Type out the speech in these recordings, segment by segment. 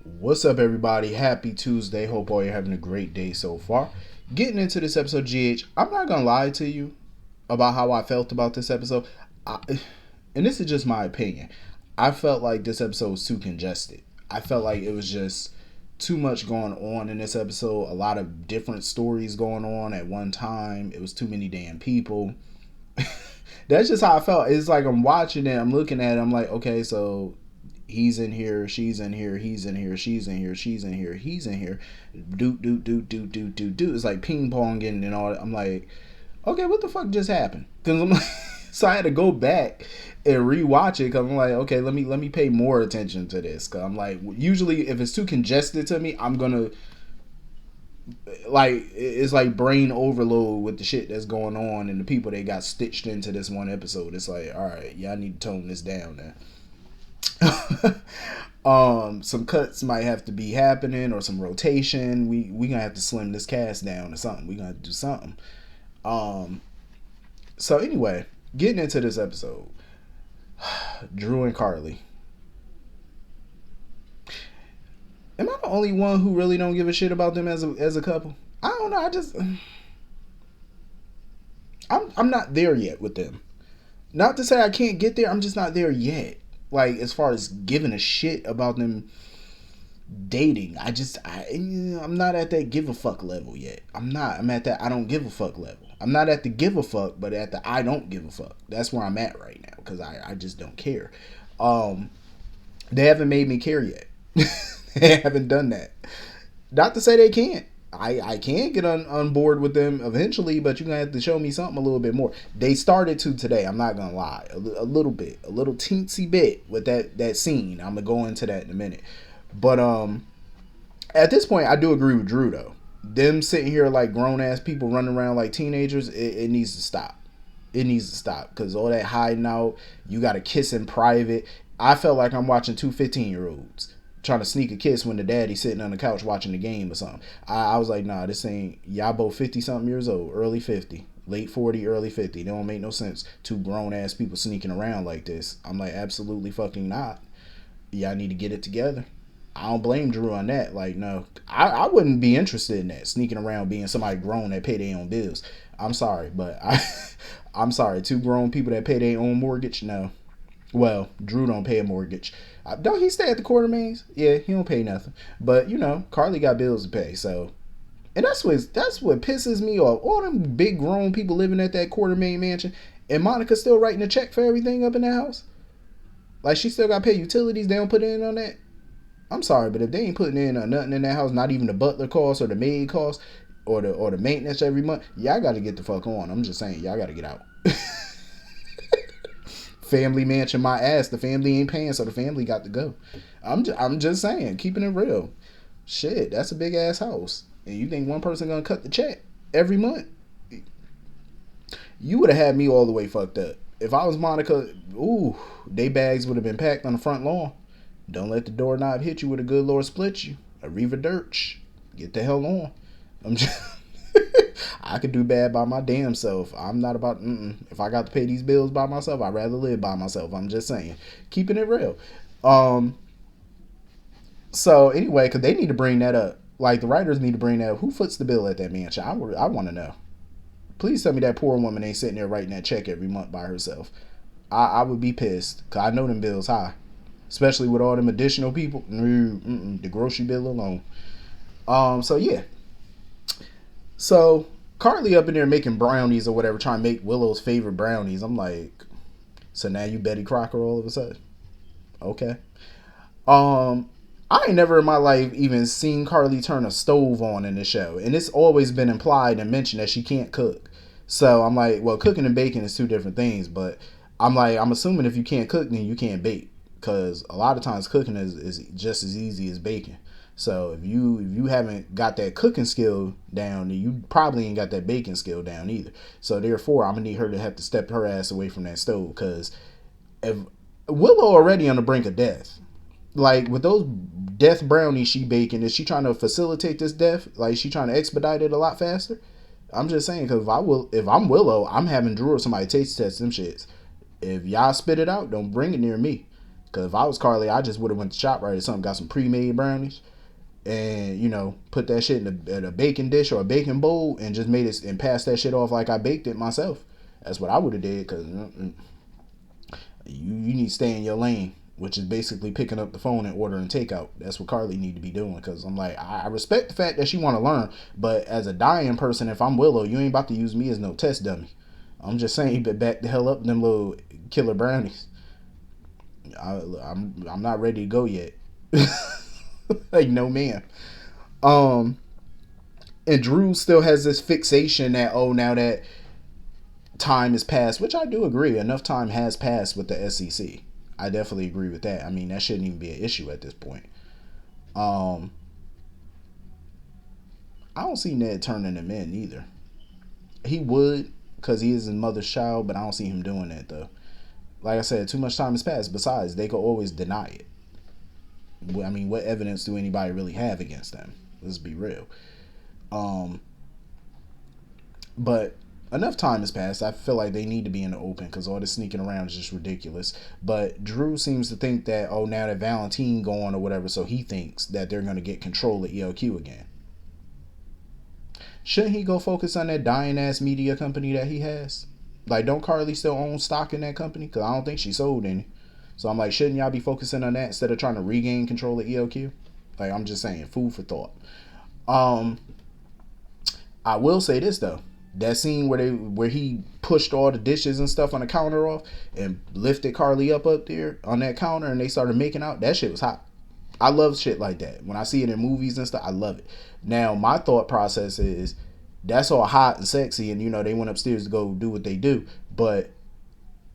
What's up, everybody? Happy Tuesday. Hope all you're having a great day so far. Getting into this episode, GH, I'm not gonna lie to you about how I felt about this episode. I, and this is just my opinion. I felt like this episode was too congested. I felt like it was just too much going on in this episode. A lot of different stories going on at one time. It was too many damn people. That's just how I felt. It's like I'm watching it, I'm looking at it, I'm like, okay, so he's in here, she's in here, he's in here, she's in here, she's in here, he's in here. Do. It's like ping ponging and all that. I'm like, okay, what the fuck just happened? Because I'm like, so I had to go back and rewatch it because I'm like, okay, let me pay more attention to this. Because I'm like, usually if it's too congested to me, I'm gonna like it's like brain overload with the shit that's going on and the people that got stitched into this one episode. It's like, all right, y'all need to tone this down now. Some cuts might have to be happening or some rotation. We gonna have to slim this cast down or something. We gonna have to do something. So anyway, getting into this episode, Drew and Carly. Am I the only one who really don't give a shit about them as a couple? I don't know. I'm not there yet with them. Not to say I can't get there. I'm just not there yet. Like as far as giving a shit about them dating, I'm not at that give a fuck level yet. I'm not. I'm at that I don't give a fuck level. I'm not at the give a fuck, but at the I don't give a fuck. That's where I'm at right now because I just don't care. They haven't made me care yet. They haven't done that. Not to say they can't. I can get on board with them eventually, but you're going to have to show me something a little bit more. They started to today. I'm not going to lie. A little bit. A little teensy bit with that scene. I'm going to go into that in a minute. But at this point, I do agree with Drew, though. Them sitting here like grown-ass people running around like teenagers, it needs to stop. It needs to stop. Because all that hiding out, you got to kiss in private. I felt like I'm watching two 15-year-olds. Trying to sneak a kiss when the daddy's sitting on the couch watching the game or something. I was like, nah, this ain't, y'all both 50 something years old, early 50, late 40, early 50. It don't make no sense. Two grown ass people sneaking around like this. I'm like, absolutely fucking not. Y'all need to get it together. I don't blame Drew on that. Like, no, I wouldn't be interested in that, sneaking around being somebody grown that pay their own bills. I'm sorry, but I'm sorry. Two grown people that pay their own mortgage, no. Well, Drew don't pay a mortgage. Don't he stay at the Quartermains? Yeah, he don't pay nothing. But you know, Carly got bills to pay. So, and that's what pisses me off. All them big grown people living at that Quartermain mansion, and Monica still writing a check for everything up in the house. Like she still got to pay utilities. They don't put in on that. I'm sorry, but if they ain't putting in on nothing in that house, not even the butler cost or the maid cost or the maintenance every month, y'all got to get the fuck on. I'm just saying, y'all got to get out. Family mansion my ass. The family ain't paying, so the family got to go. I'm just saying, keeping it real. Shit, that's a big ass house. And you think one person gonna cut the check every month? You would have had me all the way fucked up. If I was Monica, ooh, they bags would have been packed on the front lawn. Don't let the doorknob hit you with a good Lord split you. Arriva Dirch. Get the hell on. I'm just I could do bad by my damn self. I'm not about, if I got to pay these bills by myself, I'd rather live by myself. I'm just saying. Keeping it real. So anyway, because they need to bring that up. Like the writers need to bring that up. Who foots the bill at that mansion? I want to know. Please tell me that poor woman ain't sitting there writing that check every month by herself. I would be pissed. Because I know them bills high. Especially with all them additional people. The grocery bill alone. So yeah. So Carly up in there making brownies or whatever, trying to make Willow's favorite brownies. I'm like, so now you Betty Crocker all of a sudden? Okay. I ain't never in my life even seen Carly turn a stove on in the show. And it's always been implied and mentioned that she can't cook. So I'm like, well, cooking and baking is two different things. But I'm like, I'm assuming if you can't cook, then you can't bake. Because a lot of times cooking is just as easy as baking. So if you haven't got that cooking skill down, then you probably ain't got that baking skill down either. So therefore, I'm gonna need her to have to step her ass away from that stove, because if Willow already on the brink of death, like with those death brownies she baking, is she trying to facilitate this death? Like she trying to expedite it a lot faster? I'm just saying, because if I'm Willow, I'm having Drew or somebody taste test them shits. If y'all spit it out, don't bring it near me. Because if I was Carly, I just would have went to ShopRite or something, got some pre-made brownies, and put that shit in a baking dish or a baking bowl, and just made it and passed that shit off like I baked it myself. That's what I would have did. Because you need to stay in your lane, which is basically picking up the phone and ordering takeout. That's what Carly need to be doing. Because I'm like, I respect the fact that she want to learn, but as a dying person, if I'm Willow, you ain't about to use me as no test dummy. I'm just saying, but back the hell up them little killer brownies. I'm not ready to go yet. Like, no man. And Drew still has this fixation that, oh, now that time has passed, which I do agree, enough time has passed with the SEC. I definitely agree with that. I mean, that shouldn't even be an issue at this point. I don't see Ned turning him in either. He would, because he is his mother's child, but I don't see him doing that though. Like I said, too much time has passed. Besides, they could always deny it. I mean, what evidence do anybody really have against them? Let's be real. But enough time has passed. I feel like they need to be in the open because all this sneaking around is just ridiculous. But Drew seems to think that, oh, now that Valentine gone or whatever, so he thinks that they're going to get control of ELQ again. Shouldn't he go focus on that dying ass media company that he has? Like, don't Carly still own stock in that company? Because I don't think she sold any. So I'm like, shouldn't y'all be focusing on that instead of trying to regain control of ELQ? Like, I'm just saying, food for thought. I will say this though. That scene where he pushed all the dishes and stuff on the counter off and lifted Carly up there on that counter and they started making out, that shit was hot. I love shit like that. When I see it in movies and stuff, I love it. Now, my thought process is that's all hot and sexy and they went upstairs to go do what they do. But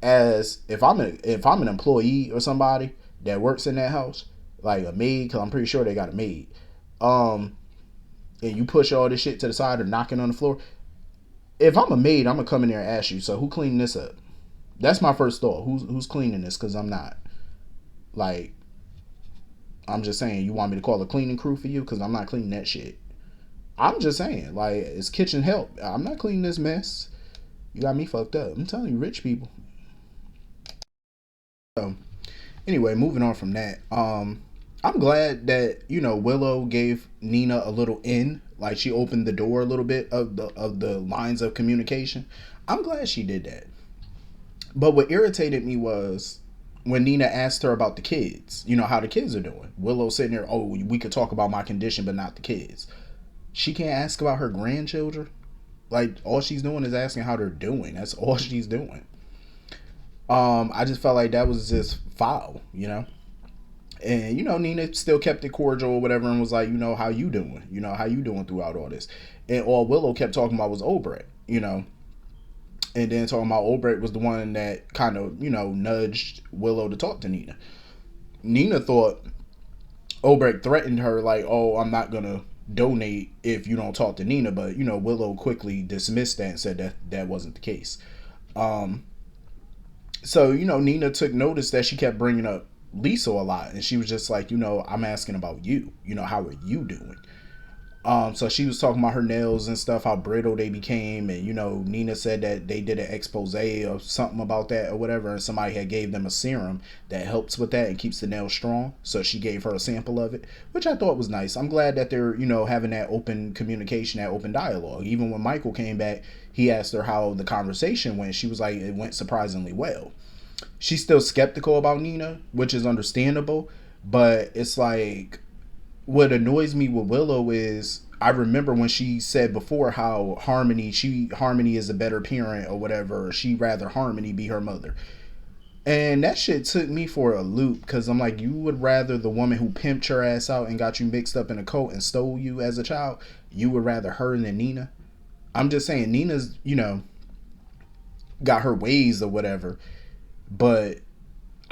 as if I'm an employee or somebody that works in that house, like a maid, because I'm pretty sure they got a maid, and you push all this shit to the side or knocking on the floor, if I'm a maid, I'm gonna come in there and ask you, so who cleaned this up? That's my first thought. Who's cleaning this? Because I'm not. Like, I'm just saying, you want me to call a cleaning crew for you? Because I'm not cleaning that shit. I'm just saying, like, it's kitchen help. I'm not cleaning this mess. You got me fucked up. I'm telling you, rich people. So, anyway, moving on from that. I'm glad that Willow gave Nina a little in, like she opened the door a little bit of the lines of communication. I'm glad she did that. But what irritated me was when Nina asked her about the kids, how the kids are doing. Willow sitting there, oh, we could talk about my condition, but not the kids. She can't ask about her grandchildren. Like, all she's doing is asking how they're doing. That's all she's doing. I just felt like that was just foul, And, Nina still kept it cordial or whatever and was like, how you doing? How you doing throughout all this? And all Willow kept talking about was Obrecht, And then talking about Obrecht was the one that kind of, nudged Willow to talk to Nina. Nina thought Obrecht threatened her like, oh, I'm not going to donate if you don't talk to Nina. But, Willow quickly dismissed that and said that that wasn't the case. So, Nina took notice that she kept bringing up Lisa a lot. And she was just like, I'm asking about you. How are you doing? So she was talking about her nails and stuff, how brittle they became. And, Nina said that they did an expose or something about that or whatever. And somebody had gave them a serum that helps with that and keeps the nails strong. So she gave her a sample of it, which I thought was nice. I'm glad that they're, having that open communication, that open dialogue. Even when Michael came back, he asked her how the conversation went. She was like, it went surprisingly well. She's still skeptical about Nina, which is understandable. But it's like, what annoys me with Willow is I remember when she said before how Harmony is a better parent or whatever, or she'd rather Harmony be her mother. And that shit took me for a loop because I'm like, you would rather the woman who pimped your ass out and got you mixed up in a cult and stole you as a child, you would rather her than Nina? I'm just saying, Nina's, got her ways or whatever. But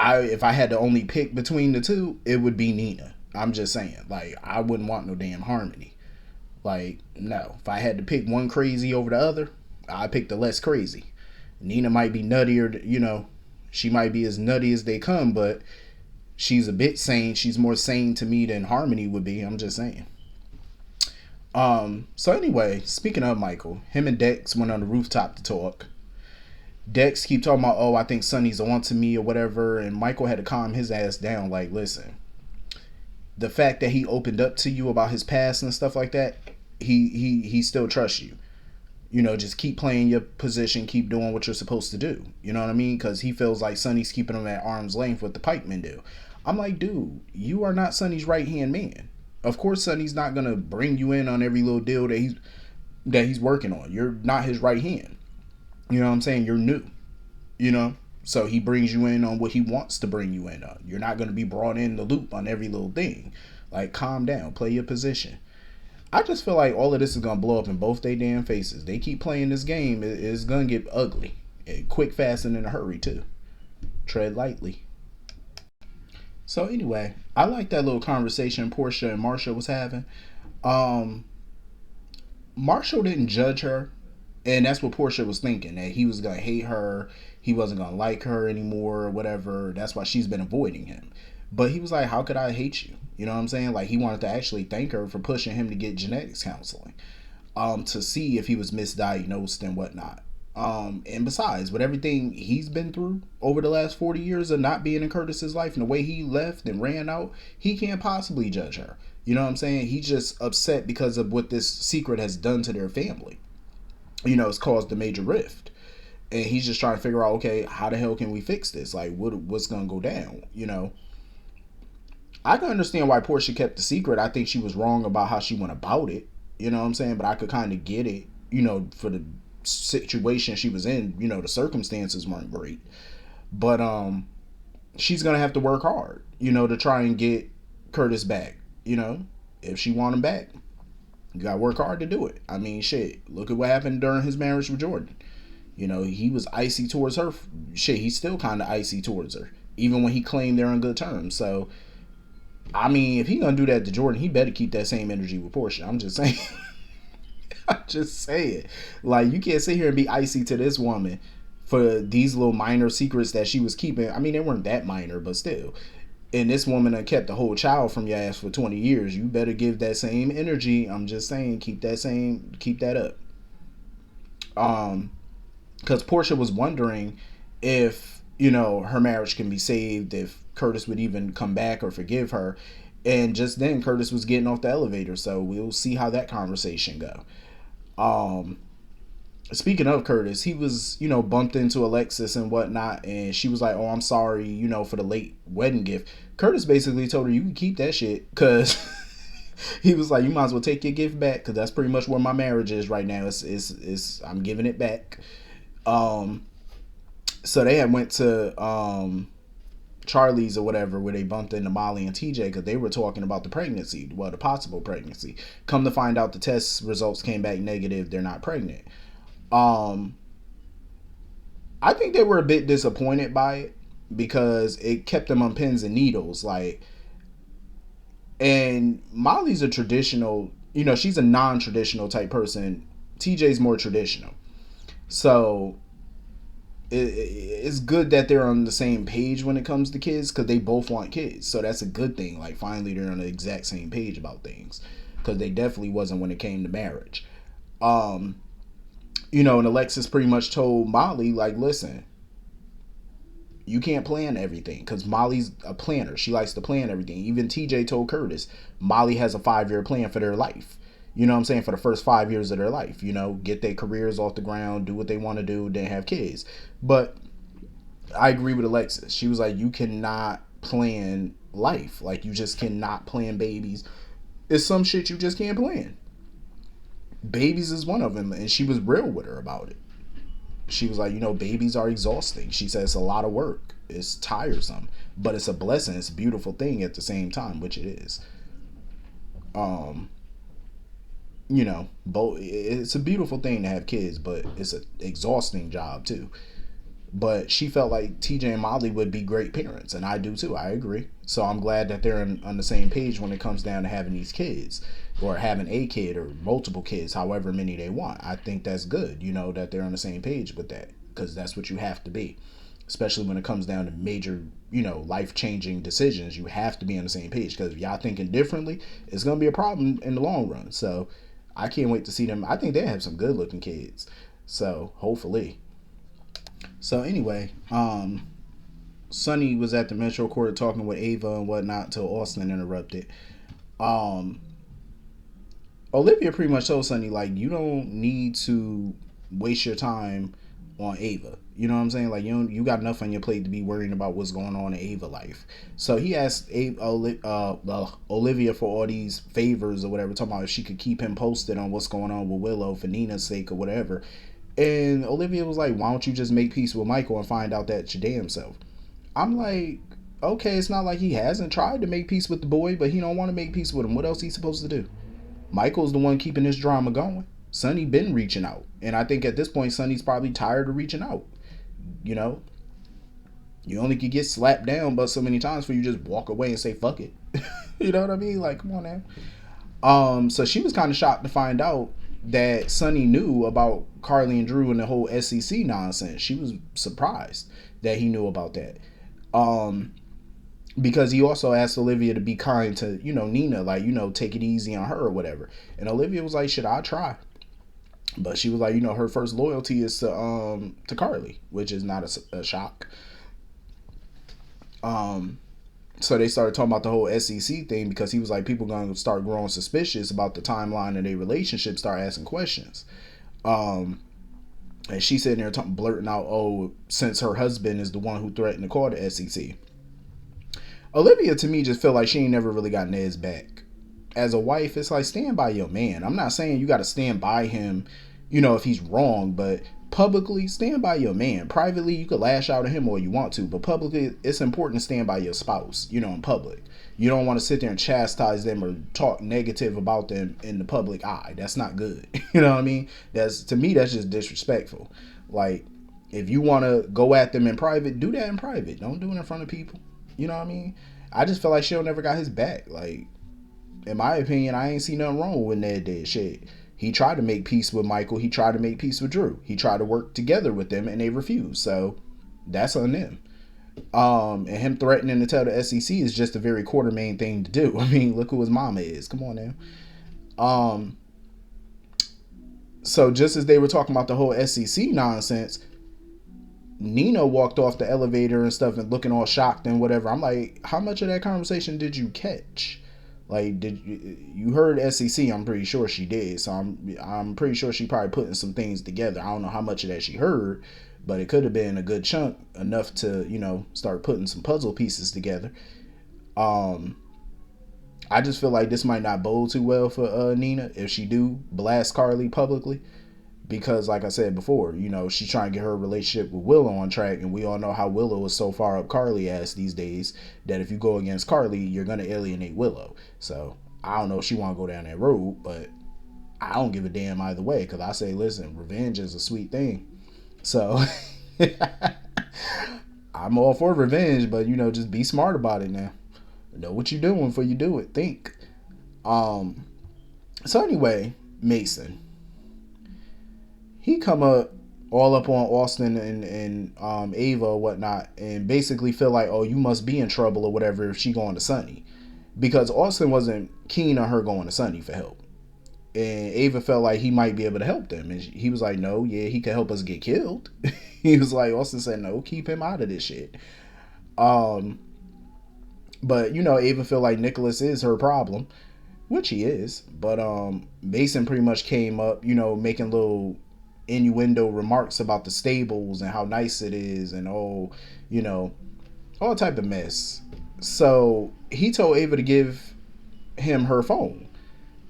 if I had to only pick between the two, it would be Nina. I'm just saying, like, I wouldn't want no damn Harmony. Like, no. If I had to pick one crazy over the other, I'd pick the less crazy. Nina might be nuttier, she might be as nutty as they come, but she's a bit sane. She's more sane to me than Harmony would be. I'm just saying. So anyway, speaking of Michael, him and Dex went on the rooftop to talk. Dex keep talking about, oh, I think Sonny's on to me or whatever, and Michael had to calm his ass down. Like, listen, the fact that he opened up to you about his past and stuff like that, he still trusts you. You know, just keep playing your position, keep doing what you're supposed to do. You know what I mean? Because he feels like Sonny's keeping him at arm's length what the pikemen do. I'm like, dude, you are not Sonny's right hand man. Of course, Sonny's not gonna bring you in on every little deal that he's working on. You're not his right hand. You know what I'm saying? You're new. You know, so he brings you in on what he wants to bring you in on. You're not gonna be brought in the loop on every little thing. Like, calm down, play your position. I just feel like all of this is gonna blow up in both their damn faces. They keep playing this game, it's gonna get ugly. Quick, fast, and in a hurry too. Tread lightly. So anyway, I like that little conversation Portia and Marshall was having. Um, Marshall didn't judge her, and that's what Portia was thinking, that he was gonna hate her, he wasn't gonna like her anymore, or whatever. That's why she's been avoiding him. But he was like, "How could I hate you?" You know what I'm saying? Like, he wanted to actually thank her for pushing him to get genetics counseling, to see if he was misdiagnosed and whatnot. And besides, with everything he's been through over the last 40 years of not being in Curtis's life and the way he left and ran out, he can't possibly judge her. You know what I'm saying? He's just upset because of what this secret has done to their family. You know, it's caused a major rift. And he's just trying to figure out, okay, how the hell can we fix this? Like, what's going to go down? You know, I can understand why Portia kept the secret. I think she was wrong about how she went about it. You know what I'm saying? But I could kind of get it, you know, for the situation she was in. You know, the circumstances weren't great. But she's going to have to work hard, you know, to try and get Curtis back. You know, if she want him back, you got to work hard to do it. I mean, shit, look at what happened during his marriage with Jordan. You know, he was icy towards her. Shit, he's still kind of icy towards her, even when he claimed they're on good terms. So, I mean, if he gonna do that to Jordan, he better keep that same energy with Portia. I'm just saying. I'm just saying. Like, you can't sit here and be icy to this woman for these little minor secrets that she was keeping. I mean, they weren't that minor, but still. And this woman done kept the whole child from your ass for 20 years. You better give that same energy. I'm just saying, keep that up. Because Portia was wondering if, you know, her marriage can be saved, if Curtis would even come back or forgive her. And just then Curtis was getting off the elevator, so we'll see how that conversation go. Um, Speaking of Curtis, he was, you know, bumped into Alexis and whatnot, and she was like, "Oh, I'm sorry, you know, for the late wedding gift." Curtis basically told her, "You can keep that shit," because he was like, "You might as well take your gift back, because that's pretty much where my marriage is right now. It's I'm giving it back." Um, so they had went to Charlie's or whatever, where they bumped into Molly and TJ because they were talking about the pregnancy, well, the possible pregnancy. Come to find out, the test results came back negative. They're not pregnant. Um, I think they were a bit disappointed by it because it kept them on pins and needles. Like, and Molly's a traditional, you know, she's a non-traditional type person. TJ's more traditional. So it's good that they're on the same page when it comes to kids because they both want kids. So that's a good thing. Like, finally, they're on the exact same page about things because they definitely wasn't when it came to marriage. You know, and Alexis pretty much told Molly, like, listen, you can't plan everything because Molly's a planner. She likes to plan everything. Even TJ told Curtis, Molly has a 5-year plan for their life. You know what I'm saying? For the first 5 years of their life, you know, get their careers off the ground, do what they want to do, then have kids. But I agree with Alexis. She was like, you cannot plan life. Like, you just cannot plan babies. It's some shit you just can't plan. Babies is one of them. And she was real with her about it. She was like, you know, babies are exhausting. She said it's a lot of work. It's tiresome. But it's a blessing. It's a beautiful thing at the same time, which it is. You know, both, it's a beautiful thing to have kids, but it's an exhausting job too. But she felt like TJ and Molly would be great parents, and I do too. I agree. So I'm glad that they're on the same page when it comes down to having these kids, or having a kid, or multiple kids, however many they want. I think that's good, you know, that they're on the same page with that, because that's what you have to be, especially when it comes down to major, you know, life-changing decisions. You have to be on the same page, because if y'all thinking differently, it's going to be a problem in the long run. So I can't wait to see them. I think they have some good-looking kids, so hopefully. So anyway, Sonny was at the Metro Court talking with Ava and whatnot until Austin interrupted. Um, Olivia pretty much told Sonny like you don't need to waste your time on Ava. You know what I'm saying? Like you got enough on your plate to be worrying about what's going on in Ava life. So he asked Olivia for all these favors or whatever, talking about if she could keep him posted on what's going on with Willow for Nina's sake or whatever. And Olivia was like, "Why don't you just make peace with Michael and find out that your damn self?" I'm like, okay, it's not like he hasn't tried to make peace with the boy, but he don't want to make peace with him. What else he supposed to do? Michael's the one keeping this drama going. Sonny been reaching out, and I think at this point, Sonny's probably tired of reaching out. You know, you only could get slapped down but so many times for you just walk away and say fuck it. You know what I mean? Like, come on now. So she was kind of shocked to find out that Sonny knew about Carly and Drew and the whole SEC nonsense. She was surprised that he knew about that. Um, because he also asked Olivia to be kind to, Nina, like, take it easy on her or whatever. And Olivia was like, should I try? But she was like, her first loyalty is to Carly, which is not a shock. So they started talking about the whole SEC thing because he was like, people going to start growing suspicious about the timeline of their relationship, start asking questions. And she sitting there blurting out, oh, since her husband is the one who threatened to call the SEC. Olivia, to me, just feel like she ain't never really got Ned's back. As a wife, it's like, stand by your man. I'm not saying you got to stand by him, if he's wrong, but publicly, stand by your man. Privately, you could lash out at him all you want to, but publicly, it's important to stand by your spouse, in public. You don't want to sit there and chastise them or talk negative about them in the public eye. That's not good. You know what I mean? To me, that's just disrespectful. Like, if you want to go at them in private, do that in private. Don't do it in front of people. You know what I mean? I just feel like She'll never got his back. Like, in my opinion, I ain't seen nothing wrong with Ned did. Shit. He tried to make peace with Michael. He tried to make peace with Drew. He tried to work together with them, and they refused. So, that's on them. And him threatening to tell the SEC is just a very quartermain thing to do. I mean, look who his mama is. Come on now. So just as they were talking about the whole SEC nonsense, Nina walked off the elevator and stuff and looking all shocked and whatever. I'm like, how much of that conversation did you catch? Like, did you heard SEC? I'm pretty sure she did. So I'm pretty sure she probably putting some things together. I don't know how much of that she heard, but it could have been a good chunk, enough to start putting some puzzle pieces together. I just feel like this might not bode too well for Nina if she do blast Carly publicly. Because, like I said before, she's trying to get her relationship with Willow on track, and we all know how Willow is so far up Carly ass these days that if you go against Carly, you're gonna alienate Willow. So I don't know if she want to go down that road, but I don't give a damn either way. Because I say, listen, revenge is a sweet thing. So I'm all for revenge, but just be smart about it now. Know what you're doing before you do it. Think. So anyway, Mason. He come up all up on Austin and Ava or whatnot, and basically feel like, oh, you must be in trouble or whatever if she going to Sonny, because Austin wasn't keen on her going to Sonny for help, and Ava felt like he might be able to help them, and he was like, no, yeah, he could help us get killed. He was like, Austin said, no, keep him out of this shit. But Ava feel like Nicholas is her problem, which he is, but Mason pretty much came up, making little innuendo remarks about the stables and how nice it is and all type of mess. So he told Ava to give him her phone,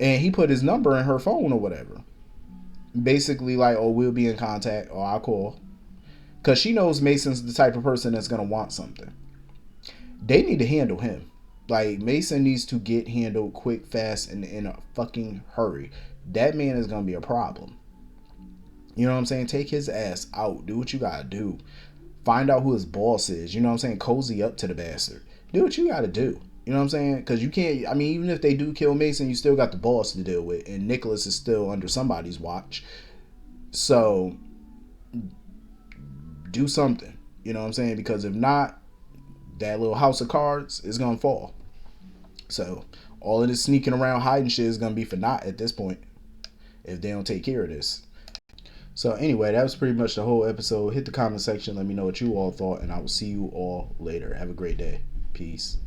and he put his number in her phone or whatever, basically like, oh, we'll be in contact, or I'll call, because she knows Mason's the type of person that's gonna want something. They need to handle him. Like, Mason needs to get handled quick, fast, and in a fucking hurry. That man is gonna be a problem. You know what I'm saying? Take his ass out. Do what you gotta do. Find out who his boss is. You know what I'm saying? Cozy up to the bastard. Do what you gotta do. You know what I'm saying? Because you can't, I mean, even if they do kill Mason, you still got the boss to deal with. And Nicholas is still under somebody's watch. So, do something. You know what I'm saying? Because if not, that little house of cards is gonna fall. So, all of this sneaking around, hiding shit is gonna be for naught at this point. If they don't take care of this. So anyway, that was pretty much the whole episode. Hit the comment section. Let me know what you all thought, and I will see you all later. Have a great day. Peace.